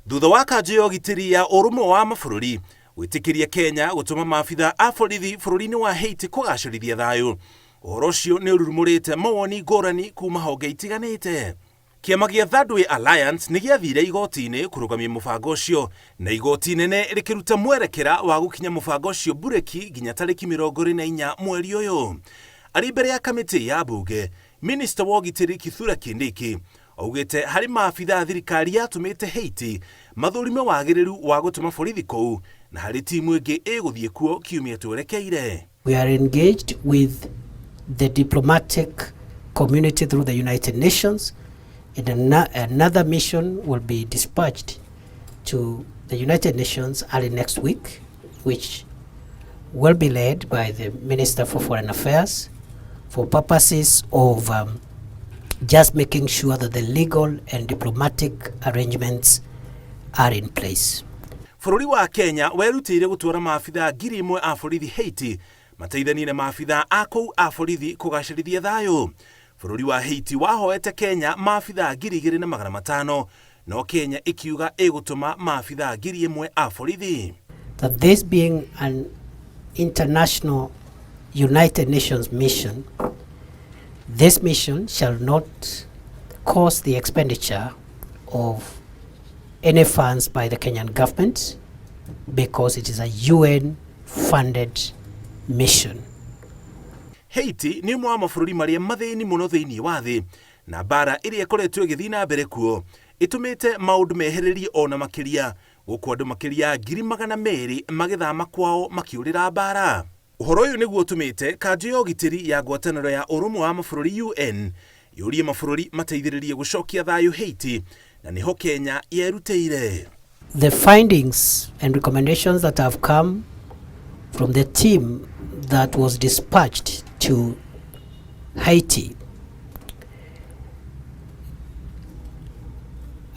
Thutha wa kanjũ ya ũgitĩri ya ũrũmwe wa mabũrũri gwĩtĩkĩria Kenya gũtũma maabitha a borithi bũrũri-inĩ wa Haiti kũgacĩrithia thayũ, ũhoro ũcio nĩ ũrurumũrĩte mawoni ngũrani kuma honge itiganĩte. Kĩama gĩa Thirdway Alliance nĩ gĩathire igoti-inĩ kũrũgamia mũbango ũcio, na igoti inene rĩkĩruta mwerekera wa gũkinya mũbango ũcio bureki nginya tarĩki 24 mweri ũyũ. Arĩ mbere ya kamĩtĩ ya mbunge, Minister wa ũgitĩri Kithure Kindiki augĩte harĩ maabitha thirikari yatũmĩte Haiti mathũrime wagĩrĩru wa gũtũma borithi kũu, na harĩ timu ĩngĩ ĩgũthiĩ kuo kiumia twerekeire. We are engaged with the diplomatic community through the United Nations, and another mission will be dispatched to the United Nations early next week, which will be led by the Minister for Foreign Affairs for purposes of just making sure that the legal and diplomatic arrangements are in place. Bũrũri wa Kenya werutĩire gũtwara maabitha 1,000 a borithi Haiti mateithanie na maabitha a kũu a borithi kũgacĩrithia thayũ. Bũrũri wa Haiti wahoete Kenya maabitha 2,500, no Kenya ikiuga ĩgũtũma maabitha 1,000 a borithi. That this being an international United Nations mission, this mission shall not cost the expenditure of any funds by the Kenyan government, because it is a UN-funded mission. Haiti nĩ ũmwe wa mabũrũri marĩa mathĩni mũno thĩinĩ wa thĩ, na mbara ĩrĩa ĩkoretwo ĩgĩthiĩ na mbere kuo ĩtũmĩte maũndũ mehererie ona makĩria, gũkũ andũ makĩria 200,000 magĩthama kwao makĩũrĩra mbara. Ũhoro ũyũ nĩguo ũtũmĩte kanjũ ya ũgitĩri ya ngwatanĩro ya ũrũmwe wa mabũrũri UN yũrie mabũrũri mateithĩrĩrie gũcokia thayũ Haiti, na nĩho Kenya yerutĩire. The findings and recommendations that have come from the team that was dispatched to Haiti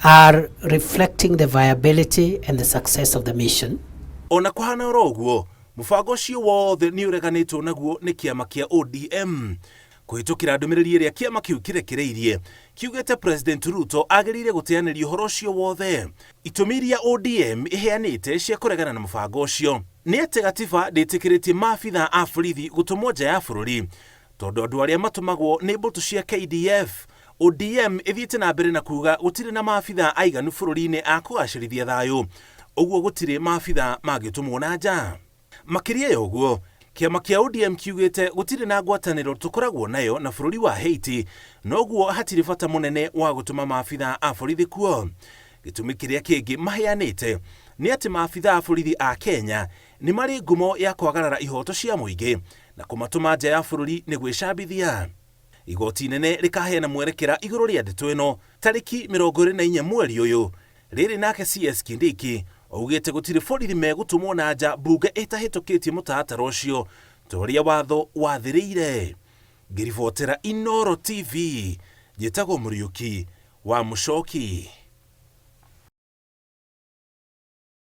are reflecting the viability and the success of the mission. Ona kũhana oro ũguo, mũbango ũcio wothe nĩ ũreganĩtwo naguo nĩ kĩama kĩa ODM. Kũhĩtũkĩra ndũmĩrĩri ĩrĩa kĩama kĩu kĩrekereirie, kiugĩte President Ruto agĩrĩire gũteanĩria ũhoro ũcio wothe. Itũmi iria ODM ĩheanĩte cia kũregana na mũbango ũcio nĩ atĩ gatiba ndĩtĩkĩrĩtie maabitha a borithi gũtũmwo nja ya bũrũri, tondũ andũ arĩa matũmagwo nĩ mbũtũ cia KDF. ODM ĩthiĩte na mbere na kuuga gũtirĩ na maabitha aiganu bũrũri-inĩ a kũgacĩrithia thayũ, ũguo gũtirĩ maabitha mangĩtũmwo na nja. Makĩria ya ũguo, kĩama kĩa ODM kiugĩte gũtirĩ na ngwatanĩro tũkoragwo nayo na bũrũri wa Haiti, noguo hatirĩ bata mũnene wa gũtũma maabitha a borithi kuo. Gĩtũmi kĩrĩa kĩngĩ maheanĩte nĩ atĩ maabitha a borithi a Kenya nĩ marĩ ngumo ya kwagarara ihoto cia mũingĩ na kũmatũma nja ya bũrũri nĩ gwĩcambithia. Igoti inene rĩkaheana mwerekera igũrũ rĩa ndeto ĩno tarĩki 24 mweri ũyũ. Rĩrĩ nake CS Kindiki augĩte gũtirĩ borithi megũtũmwo na nja mbunge ĩtahĩtũkĩtie mũtaratara ũcio ta ũrĩa watho wathĩrĩire. Ngĩribotera Inooro TV, njĩtagwo Mũriũki wa Mũcoki.